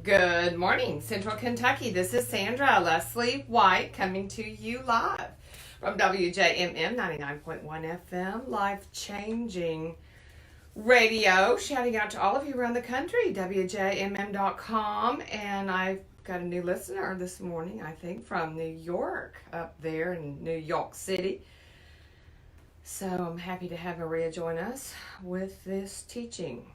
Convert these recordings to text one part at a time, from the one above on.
Good morning, Central Kentucky. This is Sandra Leslie White coming to you live from WJMM 99.1 FM, life changing radio. Shouting out to all of you around the country, WJMM.com. And I've got a new listener this morning, I think, from New York, up there in New York City. So I'm happy to have Maria join us with this teaching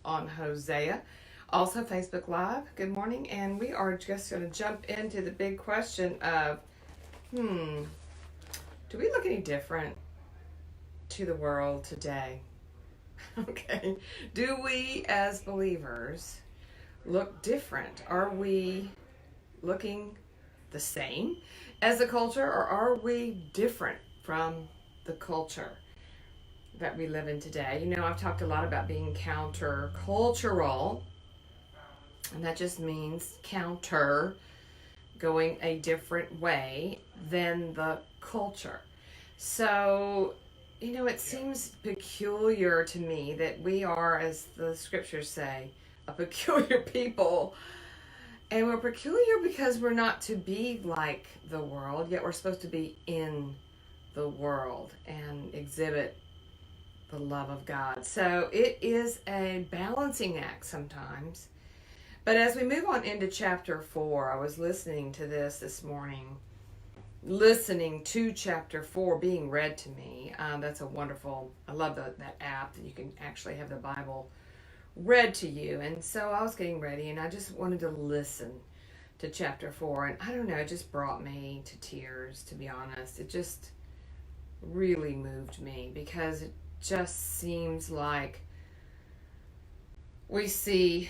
on Hosea. Also, Facebook Live, good morning, and we are just going to jump into the big question of, do we look any different to the world today? Okay, do we as believers look different? Are we looking the same as the culture, or are we different from the culture that we live in today? You know, I've talked a lot about being counter-cultural. And that just means counter, going a different way than the culture. So, you know, it seems peculiar to me that we are, as the scriptures say, a peculiar people. And we're peculiar because we're not to be like the world, yet we're supposed to be in the world and exhibit the love of God. So it is a balancing act sometimes. But as we move on into chapter 4, I was listening to this morning, listening to chapter 4 being read to me. That's a wonderful, I love that app that you can actually have the Bible read to you. And so I was getting ready and I just wanted to listen to chapter 4. And I don't know, it just brought me to tears, to be honest. It just really moved me because it just seems like we see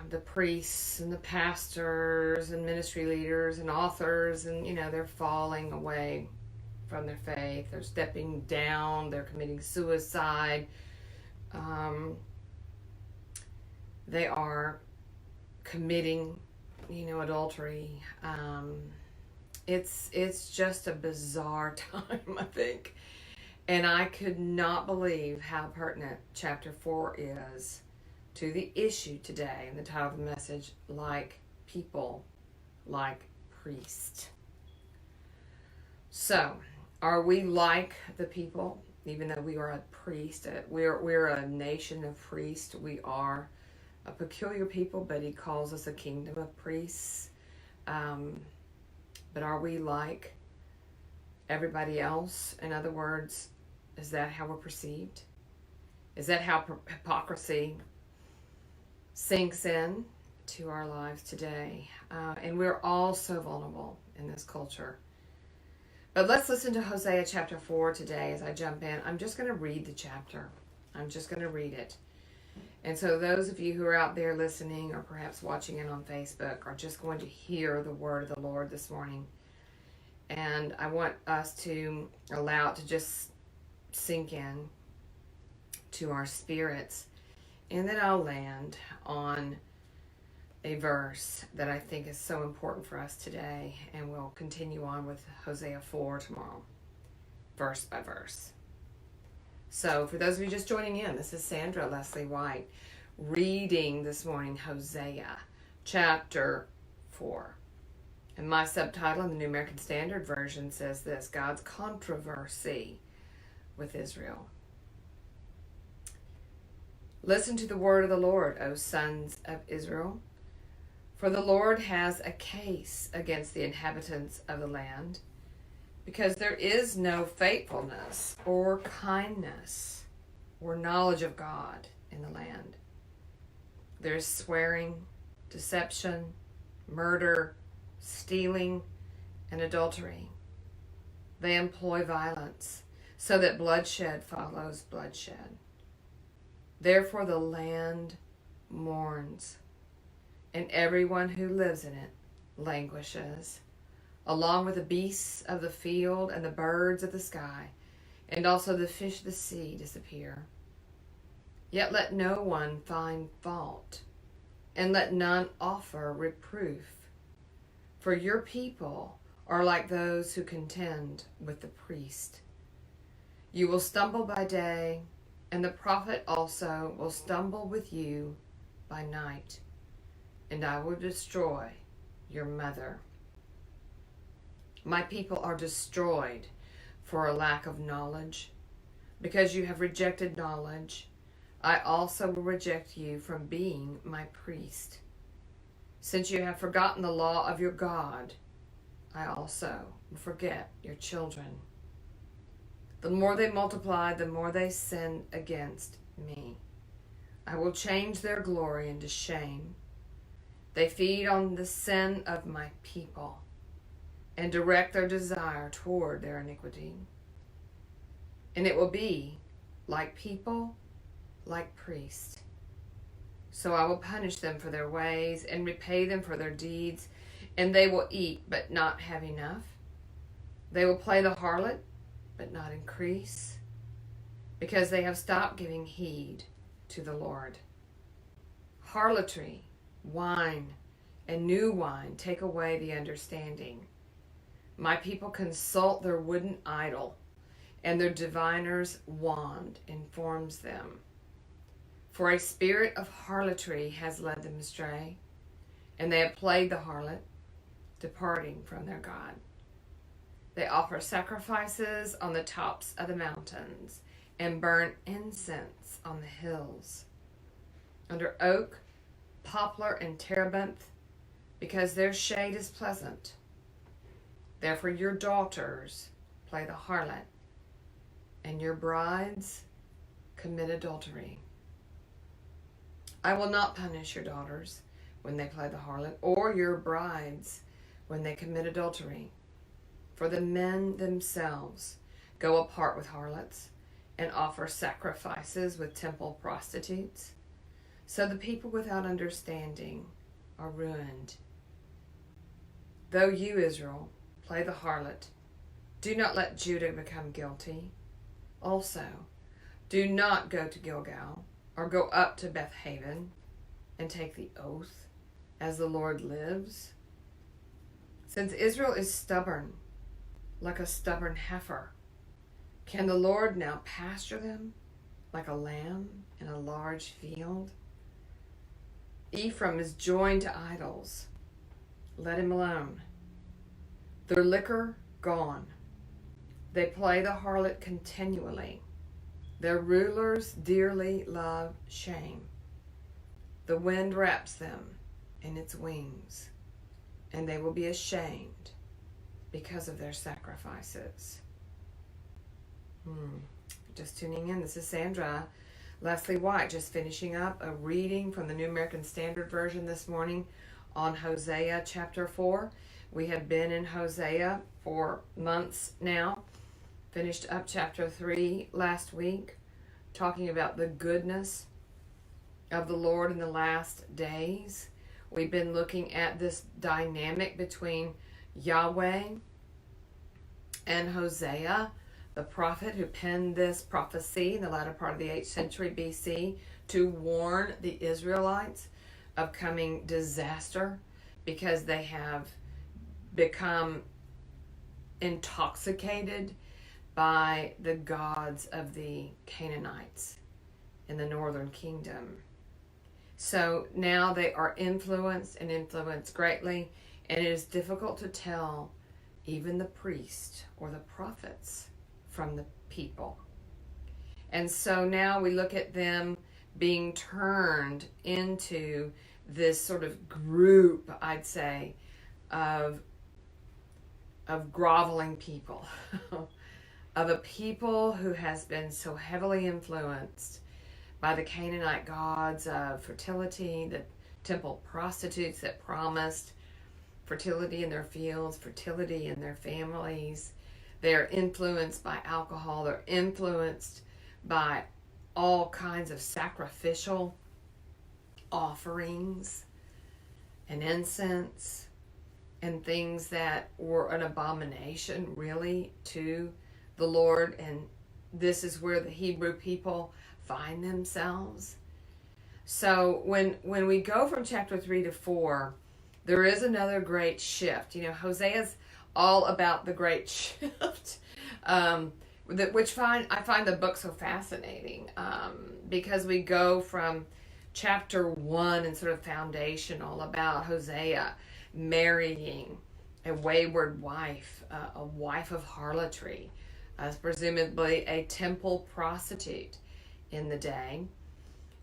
the priests and the pastors and ministry leaders and authors, and you know, they're falling away from their faith. They're stepping down. They're committing suicide. They are committing, you know, adultery. It's just a bizarre time, I think. And I could not believe how pertinent chapter 4 is to the issue today, and the title of the message, like people, like priests. So, are we like the people, even though we are a priest? We're a nation of priests. We are a peculiar people, but he calls us a kingdom of priests. But are we like everybody else? In other words, is that how we're perceived? Is that how hypocrisy sinks in to our lives today? And we're all so vulnerable in this culture. But let's listen to Hosea chapter 4 today as I jump in. I'm just going to read the chapter. I'm just going to read it. And so those of you who are out there listening or perhaps watching it on Facebook are just going to hear the word of the Lord this morning. And I want us to allow it to just sink in to our spirits. And then I'll land on a verse that I think is so important for us today. And we'll continue on with Hosea 4 tomorrow, verse by verse. So for those of you just joining in, this is Sandra Leslie White reading this morning Hosea chapter 4. And my subtitle in the New American Standard Version says this: God's controversy with Israel. Listen to the word of the Lord, O sons of Israel. For the Lord has a case against the inhabitants of the land, because there is no faithfulness or kindness or knowledge of God in the land. There is swearing, deception, murder, stealing, and adultery. They employ violence, so that bloodshed follows bloodshed. Therefore the land mourns, and everyone who lives in it languishes, along with the beasts of the field and the birds of the sky, and also the fish of the sea disappear. Yet let no one find fault, and let none offer reproof. For your people are like those who contend with the priest. You will stumble by day, and the prophet also will stumble with you by night. and I will destroy your mother. My people are destroyed for a lack of knowledge. Because you have rejected knowledge, I also will reject you from being my priest. Since you have forgotten the law of your God, I also will forget your children. The more they multiply, the more they sin against me. I will change their glory into shame. They feed on the sin of my people and direct their desire toward their iniquity. And it will be like people, like priests. So I will punish them for their ways and repay them for their deeds, and they will eat but not have enough. They will play the harlot but not increase, because they have stopped giving heed to the Lord. Harlotry, wine, and new wine take away the understanding. My people consult their wooden idol, and their diviner's wand informs them. For a spirit of harlotry has led them astray, and they have played the harlot, departing from their God. They offer sacrifices on the tops of the mountains and burn incense on the hills, under oak, poplar, and terebinth, because their shade is pleasant. Therefore your daughters play the harlot, and your brides commit adultery. I will not punish your daughters when they play the harlot, or your brides when they commit adultery. For the men themselves go apart with harlots and offer sacrifices with temple prostitutes. So the people without understanding are ruined. Though you, Israel, play the harlot, do not let Judah become guilty. Also, do not go to Gilgal or go up to Beth Haven and take the oath, as the Lord lives. Since Israel is stubborn, like a stubborn heifer, can the Lord now pasture them like a lamb in a large field? Ephraim is joined to idols. Let him alone. Their liquor gone. They play the harlot continually. Their rulers dearly love shame. The wind wraps them in its wings, and they will be ashamed because of their sacrifices. Just tuning in, this is Sandra Leslie White, just finishing up a reading from the New American Standard Version this morning on Hosea chapter 4. We have been in Hosea for months now. Finished up chapter 3 last week, talking about the goodness of the Lord in the last days. We've been looking at this dynamic between Yahweh and Hosea, the prophet who penned this prophecy in the latter part of the 8th century BC to warn the Israelites of coming disaster because they have become intoxicated by the gods of the Canaanites in the northern kingdom. So now they are influenced greatly, and it is difficult to tell even the priest or the prophets from the people. And so now we look at them being turned into this sort of group, I'd say, of groveling people, of a people who has been so heavily influenced by the Canaanite gods of fertility, the temple prostitutes that promised fertility in their fields, fertility in their families. They're influenced by alcohol. They're influenced by all kinds of sacrificial offerings and incense and things that were an abomination really to the Lord. And this is where the Hebrew people find themselves. So when we go from chapter 3 to 4, there is another great shift. You know, Hosea's all about the great shift, which I find the book so fascinating, because we go from chapter 1 and sort of foundational about Hosea marrying a wayward wife, a wife of harlotry, presumably a temple prostitute in the day.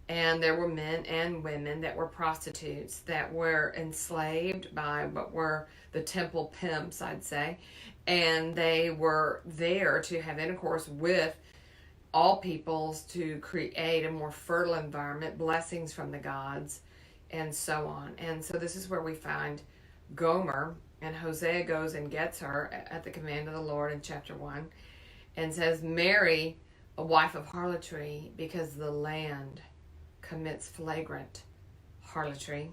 And there were men and women that were prostitutes that were enslaved by what were the temple pimps, I'd say. And they were there to have intercourse with all peoples to create a more fertile environment, blessings from the gods, and so on. And so this is where we find Gomer, and Hosea goes and gets her at the command of the Lord in chapter 1 and says, marry a wife of harlotry because the land commits flagrant harlotry.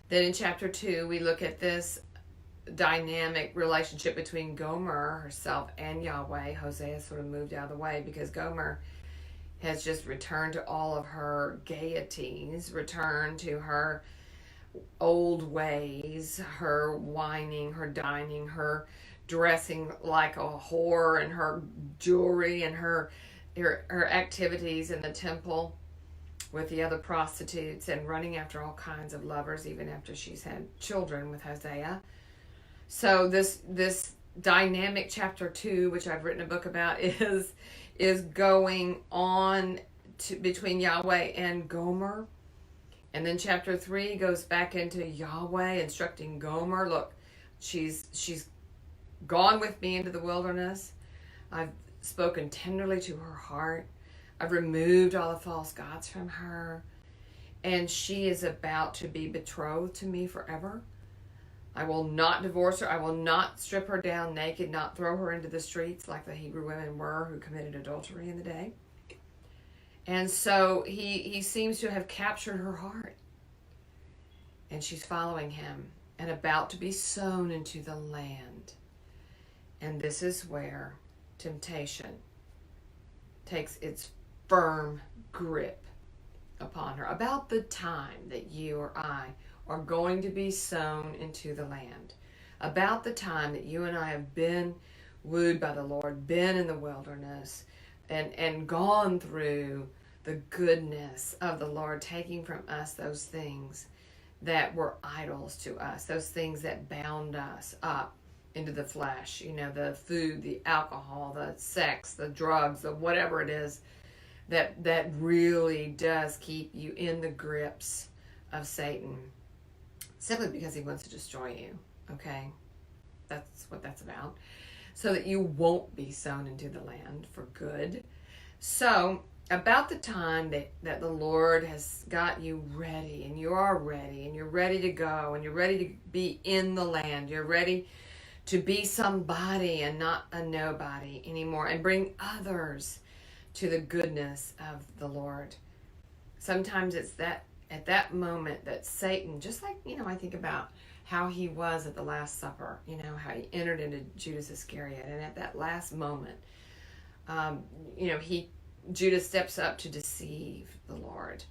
Then in chapter 2, we look at this dynamic relationship between Gomer herself and Yahweh. Hosea sort of moved out of the way because Gomer has just returned to all of her gaieties, returned to her old ways, her whining, her dining, her dressing like a whore, and her jewelry and her activities in the temple with the other prostitutes and running after all kinds of lovers, even after she's had children with Hosea. So this dynamic chapter 2, which I've written a book about, is going on between Yahweh and Gomer. And then chapter 3 goes back into Yahweh instructing Gomer, look, she's gone with me into the wilderness. I've spoken tenderly to her heart. I've removed all the false gods from her. And she is about to be betrothed to me forever. I will not divorce her. I will not strip her down naked, not throw her into the streets like the Hebrew women were who committed adultery in the day. And so he seems to have captured her heart. And she's following him and about to be sown into the land. And this is where temptation takes its firm grip upon her. About the time that you or I are going to be sown into the land. About the time that you and I have been wooed by the Lord, been in the wilderness, and gone through the goodness of the Lord, taking from us those things that were idols to us, those things that bound us up into the flesh, the food, the alcohol, the sex, the drugs, the whatever it is that really does keep you in the grips of Satan, simply because he wants to destroy you, okay? That's what that's about. So that you won't be sown into the land for good. So about the time that the Lord has got you ready, and you are ready, and you're ready to go, and you're ready to be in the land, you're ready to be somebody and not a nobody anymore, and bring others to the goodness of the Lord. Sometimes it's that at that moment that Satan, just like, I think about how he was at the Last Supper, how he entered into Judas Iscariot, and at that last moment, Judas steps up to deceive the Lord.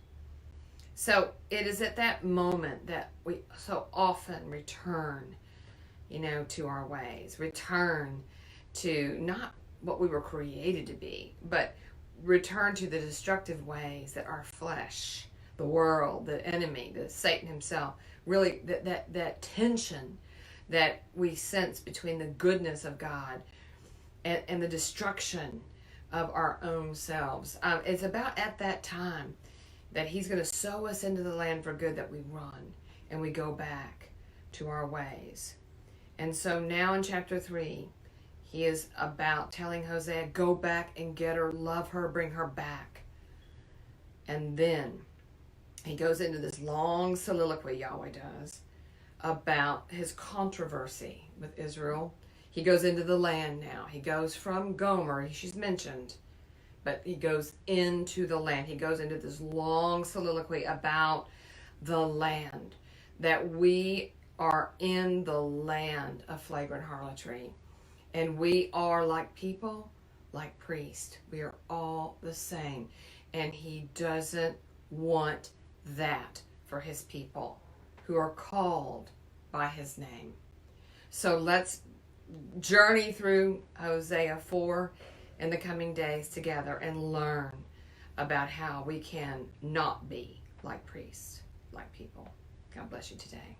So it is at that moment that we so often return, to our ways, return to not what we were created to be, but return to the destructive ways that our flesh, the world, the enemy, the Satan himself, really that tension that we sense between the goodness of God and the destruction of our own selves. It's about at that time that he's going to sow us into the land for good, that we run and we go back to our ways. And so now in chapter 3, he is about telling Hosea, go back and get her, love her, bring her back. And then he goes into this long soliloquy, Yahweh does, about his controversy with Israel. He goes into the land now. He goes from Gomer, she's mentioned, but he goes into the land. He goes into this long soliloquy about the land, that we are in the land of flagrant harlotry. And we are like people, like priests. We are all the same. And he doesn't want that for his people who are called by his name. So let's journey through Hosea 4 in the coming days together and learn about how we can not be like priests, like people. God bless you today.